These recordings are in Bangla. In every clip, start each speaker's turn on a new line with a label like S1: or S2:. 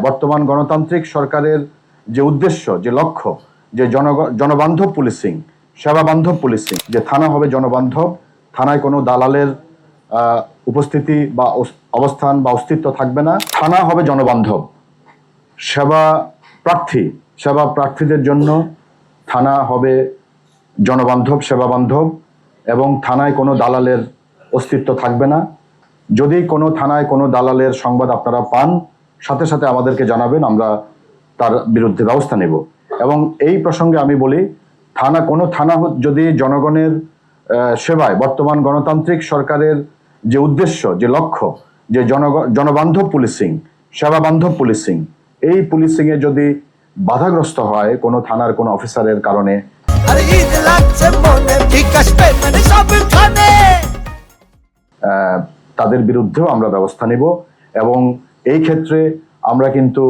S1: বর্তমান গণতান্ত্রিক সরকারের যে উদ্দেশ্য, যে লক্ষ্য, যে জনবান্ধব পুলিশিং, সেবা বান্ধব পুলিশিং, যে থানা হবে জনবান্ধব, থানায় কোনো দালালের উপস্থিতি বা অবস্থান বা অস্তিত্ব থাকবে না, থানা হবে জনবান্ধব, সেবা প্রার্থীদের জন্য থানা হবে জনবান্ধব, সেবা বান্ধব, এবং থানায় কোনো দালালের অস্তিত্ব থাকবে না। যদি কোনো থানায় কোনো দালালের সংবাদ আপনারা পান, সাথে সাথে আমাদেরকে জানাবেন, আমরা তার বিরুদ্ধে ব্যবস্থা নেব। এবং এই প্রসঙ্গে আমি বলি, কোনো থানা যদি জনগণের সেবায়, বর্তমান গণতান্ত্রিক সরকারের যে উদ্দেশ্য, যে লক্ষ্য, যে জনবান্ধব পুলিশিং, সেবা বান্ধব পুলিশিং, এই পুলিশিংয়ে যদি বাধাগ্রস্ত হয় কোনো থানার কোনো অফিসারের কারণে, তাদের বিরুদ্ধেও আমরা ব্যবস্থা নিব। এবং এই ক্ষেত্রে আমরা কিন্তু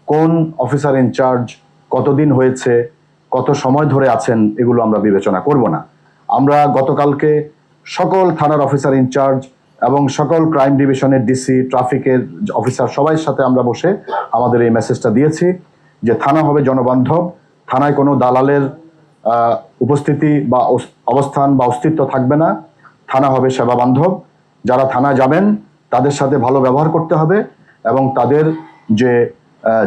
S1: কোন অফিসার ইনচার্জ কতদিন হয়েছে, কত সময় ধরে আছেন, এগুলো আমরা বিবেচনা করব না। আমরা গতকালকে সকল থানার অফিসার ইনচার্জ এবং সকল ক্রাইম ডিভিশনের ডিসি, ট্রাফিকের অফিসার, সবার সাথে আমরা বসে আমাদের এই মেসেজটা দিয়েছি যে থানা হবে জনবান্ধব, থানায় কোনো দালালের উপস্থিতি বা অবস্থান বা অস্তিত্ব থাকবে না, থানা হবে সেবা বান্ধব। যারা থানায় যাবেন তাদের সাথে ভালো ব্যবহার করতে হবে এবং তাদের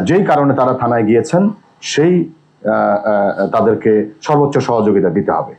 S1: যেই কারণে তারা থানায় গিয়েছেন তাদেরকে সর্বোচ্চ সহযোগিতা দিতে হবে।